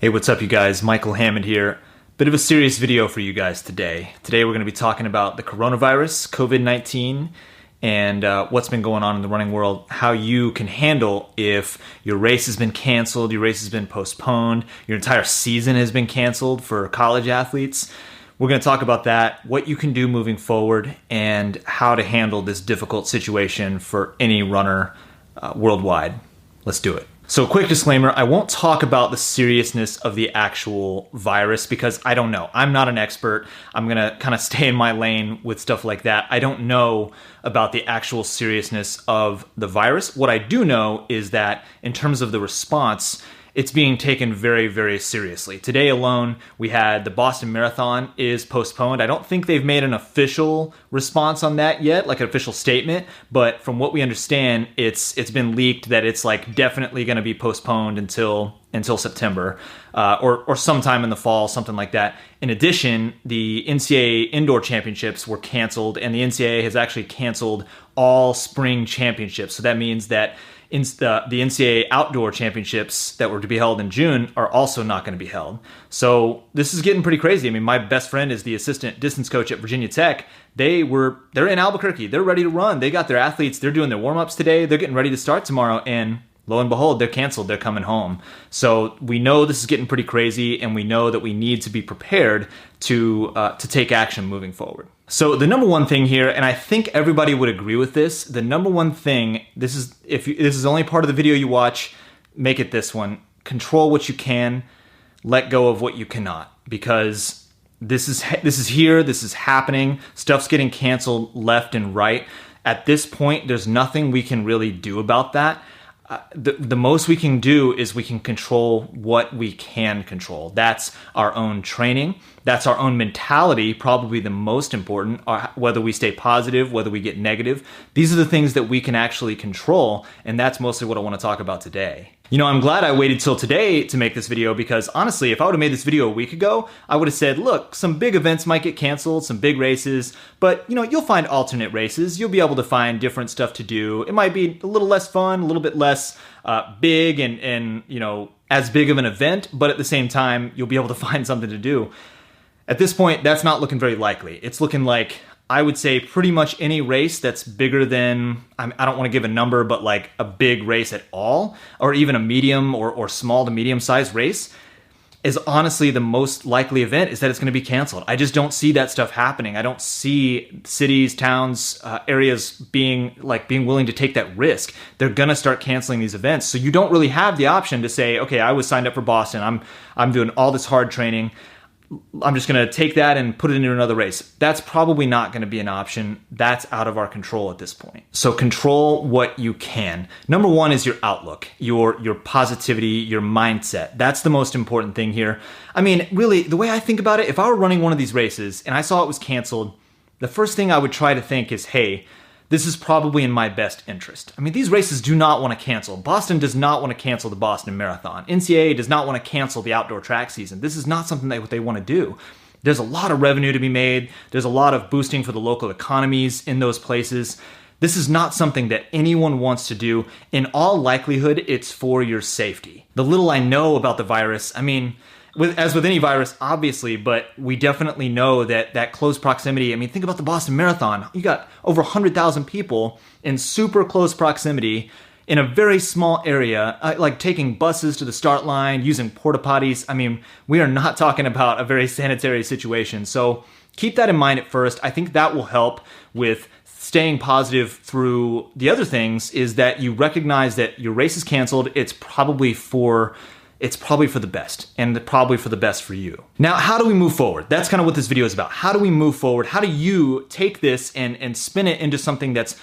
Hey, what's up, you guys? Michael Hammond here. Bit of a serious video for you guys today. Today we're going to be talking about the coronavirus, COVID-19, and what's been going on in the running world, how you can handle if your race has been canceled, your race has been postponed, your entire season has been canceled for college athletes. We're going to talk about that, what you can do moving forward, and how to handle this difficult situation for any runner worldwide. Let's do it. So quick disclaimer, I won't talk about the seriousness of the actual virus because I don't know. I'm not an expert. I'm going to kind of stay in my lane with stuff like that. I don't know about the actual seriousness of the virus. What I do know is that in terms of the response, it's being taken very, very seriously. Today alone, we had the Boston Marathon is postponed. I don't think they've made an official response on that yet, like an official statement, but from what we understand, it's been leaked that it's like definitely going to be postponed until September or sometime in the fall, something like that. In addition, the NCAA indoor championships were canceled, and the NCAA has actually canceled all spring championships. So that means that the NCAA outdoor championships that were to be held in June are also not going to be held. So this is getting pretty crazy. I mean, my best friend is the assistant distance coach at Virginia Tech. They're in Albuquerque. They're ready to run. They got their athletes. They're doing their warm-ups today. They're getting ready to start tomorrow. And lo and behold, they're canceled. They're coming home. So we know this is getting pretty crazy, and we know that we need to be prepared to take action moving forward. So the number one thing here, and I think everybody would agree with this, the number one thing, this is only part of the video you watch, make it this one. Control what you can, let go of what you cannot, because this is here, this is happening, stuff's getting canceled left and right. At this point, there's nothing we can really do about that. The most we can do is we can control what we can control. That's our own training. That's our own mentality, probably the most important, whether we stay positive, whether we get negative. These are the things that we can actually control, and that's mostly what I want to talk about today. You know, I'm glad I waited till today to make this video because honestly, if I would have made this video a week ago, I would have said, look, some big events might get canceled, some big races, but you know, you'll find alternate races. You'll be able to find different stuff to do. It might be a little less fun, a little bit less big and you know, as big of an event, but at the same time, you'll be able to find something to do. At this point, that's not looking very likely. It's looking like, I would say, pretty much any race that's bigger than, I don't want to give a number, but like a big race at all, or even a medium or small to medium sized race, is honestly the most likely event is that it's going to be canceled. I just don't see that stuff happening. I don't see cities, towns, areas being willing to take that risk. They're going to start canceling these events. So you don't really have the option to say, okay, I was signed up for Boston. I'm doing all this hard training. I'm just going to take that and put it into another race. That's probably not going to be an option. That's out of our control at this point. So control what you can. Number one is your outlook, your positivity, your mindset. That's the most important thing here. I mean, really, the way I think about it, if I were running one of these races and I saw it was canceled, the first thing I would try to think is, hey, this is probably in my best interest. I mean, these races do not want to cancel. Boston does not want to cancel the Boston Marathon. NCAA does not want to cancel the outdoor track season. This is not something that they want to do. There's a lot of revenue to be made. There's a lot of boosting for the local economies in those places. This is not something that anyone wants to do. In all likelihood, it's for your safety. The little I know about the virus, I mean, as with any virus, obviously, but we definitely know that close proximity, I mean, think about the Boston Marathon. You got over 100,000 people in super close proximity in a very small area, like taking buses to the start line, using porta potties. I mean, we are not talking about a very sanitary situation. So keep that in mind at first. I think that will help with staying positive through the other things, is that you recognize that your race is canceled. It's probably for the best, and probably for the best for you. Now, how do we move forward? That's kind of what this video is about. How do we move forward? How do you take this and spin it into something that's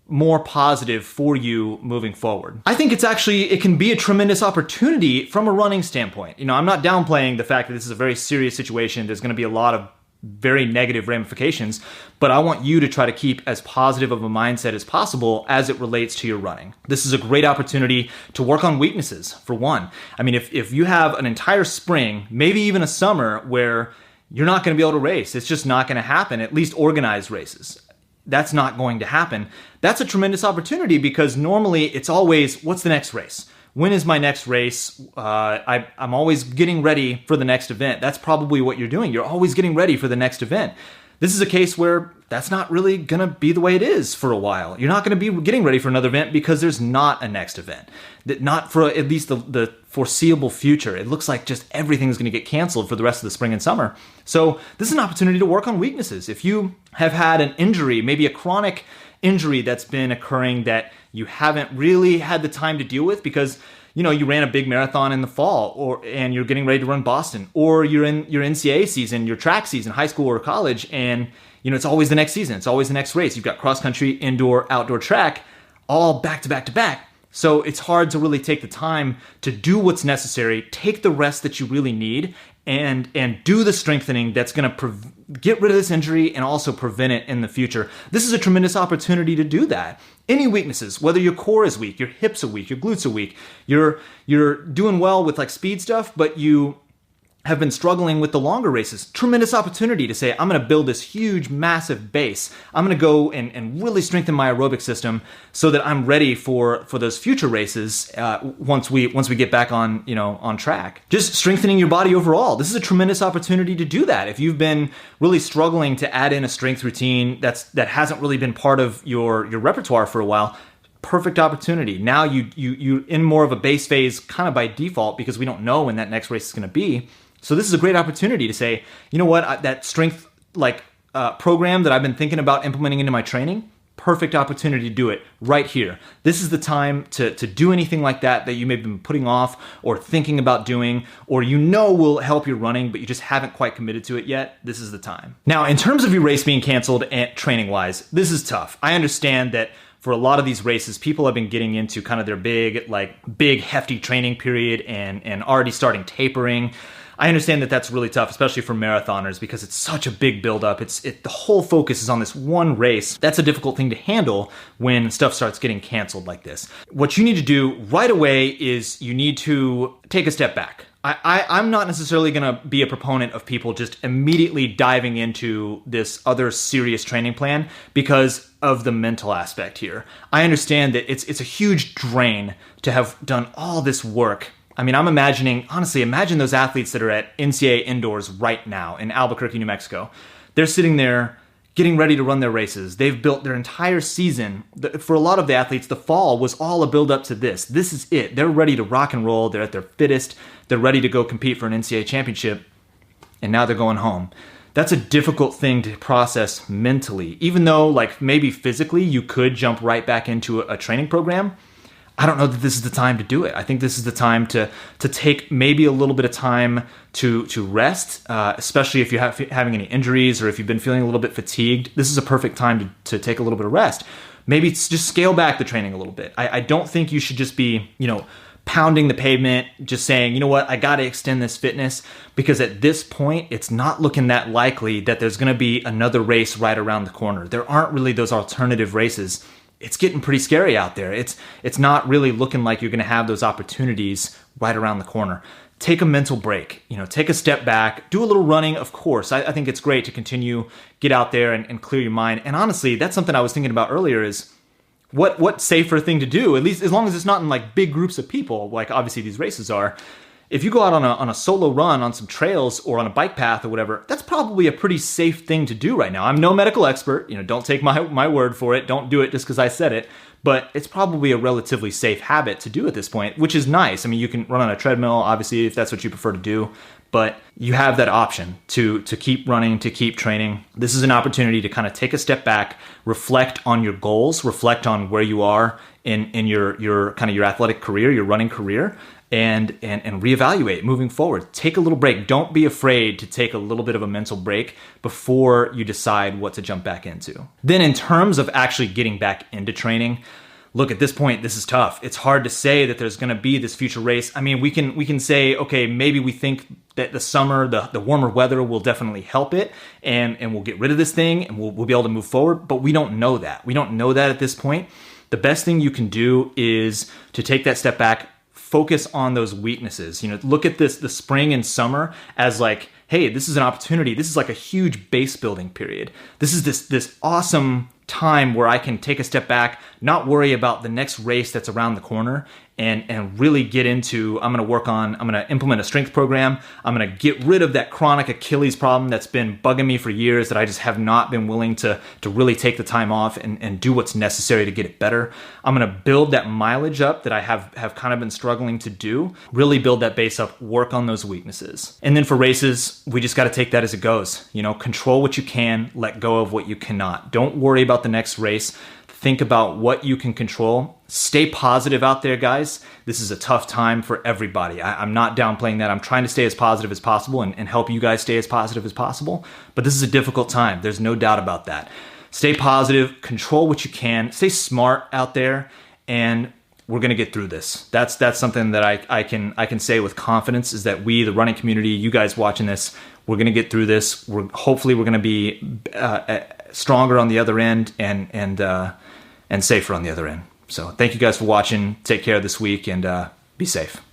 more positive for you moving forward? I think it can be a tremendous opportunity from a running standpoint. You know, I'm not downplaying the fact that this is a very serious situation. There's going to be a lot of very negative ramifications, but I want you to try to keep as positive of a mindset as possible as it relates to your running. This is a great opportunity to work on weaknesses, for one. I mean, if you have an entire spring, maybe even a summer where you're not going to be able to race, it's just not going to happen, at least organized races. That's not going to happen. That's a tremendous opportunity because normally it's always, what's the next race? when is my next race? I'm always getting ready for the next event. That's probably what you're doing. You're always getting ready for the next event. This is a case where that's not really going to be the way it is for a while. You're not going to be getting ready for another event because there's not a next event. Not for at least the foreseeable future. It looks like just everything's going to get canceled for the rest of the spring and summer. So this is an opportunity to work on weaknesses. If you have had an injury, maybe a chronic injury that's been occurring that you haven't really had the time to deal with because you ran a big marathon in the fall, and you're getting ready to run Boston, or you're in your NCAA season, your track season, high school or college, and it's always the next season. It's always the next race. You've got cross country, indoor, outdoor track, all back to back to back. So it's hard to really take the time to do what's necessary, take the rest that you really need, and do the strengthening that's going to get rid of this injury and also prevent it in the future. This is a tremendous opportunity to do that. Any weaknesses, whether your core is weak, your hips are weak, your glutes are weak, you're doing well with like speed stuff, but you have been struggling with the longer races, tremendous opportunity to say, I'm going to build this huge, massive base. I'm going to go and really strengthen my aerobic system so that I'm ready for those future races once we get back on track. Just strengthening your body overall. This is a tremendous opportunity to do that. If you've been really struggling to add in a strength routine that hasn't really been part of your repertoire for a while, perfect opportunity. Now you're in more of a base phase kind of by default because we don't know when that next race is going to be. So this is a great opportunity to say, that strength program that I've been thinking about implementing into my training, perfect opportunity to do it right here. This is the time to do anything like that you may have been putting off or thinking about doing, or will help your running, but you just haven't quite committed to it yet. This is the time. Now, in terms of your race being canceled and training-wise, this is tough. I understand that for a lot of these races, people have been getting into kind of their big hefty training period and already starting tapering. I understand that that's really tough, especially for marathoners, because it's such a big buildup. The whole focus is on this one race. That's a difficult thing to handle when stuff starts getting canceled like this. What you need to do right away is you need to take a step back. I'm not necessarily going to be a proponent of people just immediately diving into this other serious training plan because of the mental aspect here. I understand that it's a huge drain to have done all this work. I mean, imagine those athletes that are at NCAA indoors right now in Albuquerque, New Mexico. They're sitting there getting ready to run their races. They've built their entire season. For a lot of the athletes, the fall was all a build up to this. This is it. They're ready to rock and roll. They're at their fittest. They're ready to go compete for an NCAA championship. And now they're going home. That's a difficult thing to process mentally. Even though maybe physically you could jump right back into a training program, I don't know that this is the time to do it. I think this is the time to take maybe a little bit of time to rest, especially if you're having any injuries or if you've been feeling a little bit fatigued. This is a perfect time to take a little bit of rest. Maybe just scale back the training a little bit. I don't think you should just be, pounding the pavement, just saying, I got to extend this fitness, because at this point, it's not looking that likely that there's going to be another race right around the corner. There aren't really those alternative races. It's getting pretty scary out there. It's not really looking like you're going to have those opportunities right around the corner. Take a mental break, take a step back, do a little running. Of course, I think it's great to continue, get out there and clear your mind. And honestly, that's something I was thinking about earlier is what safer thing to do, at least as long as it's not in big groups of people, like obviously these races are. If you go out on a solo run on some trails or on a bike path or whatever, that's probably a pretty safe thing to do right now. I'm no medical expert, don't take my word for it. Don't do it just because I said it. But it's probably a relatively safe habit to do at this point, which is nice. I mean, you can run on a treadmill, obviously, if that's what you prefer to do. But you have that option to keep running, to keep training. This is an opportunity to kind of take a step back, reflect on your goals, reflect on where you are in your kind of your athletic career, your running career, and reevaluate moving forward. Take a little break. Don't be afraid to take a little bit of a mental break before you decide what to jump back into. Then in terms of actually getting back into training, look, at this point, this is tough. It's hard to say that there's going to be this future race. I mean, we can say, okay, maybe we think that the summer, the warmer weather will definitely help it, and we'll get rid of this thing, and we'll be able to move forward. But we don't know that. We don't know that at this point. The best thing you can do is to take that step back, focus on those weaknesses. Look at the spring and summer as hey, this is an opportunity. This is a huge base building period. This is this awesome time where I can take a step back, not worry about the next race that's around the corner, and really get into, I'm going to implement a strength program. I'm going to get rid of that chronic Achilles problem that's been bugging me for years that I just have not been willing to really take the time off and do what's necessary to get it better. I'm going to build that mileage up that I have kind of been struggling to do, really build that base up, work on those weaknesses. And then for races, we just got to take that as it goes. Control what you can, let go of what you cannot. Don't worry about the next race. Think about what you can control. Stay positive out there, guys. This is a tough time for everybody. I'm not downplaying that. I'm trying to stay as positive as possible and help you guys stay as positive as possible. But this is a difficult time. There's no doubt about that. Stay positive, control what you can, stay smart out there, and we're going to get through this. That's something that I can say with confidence, is that we, the running community, you guys watching this, we're going to get through this. Hopefully we're going to be stronger on the other end and safer on the other end. So thank you guys for watching. Take care this week and be safe.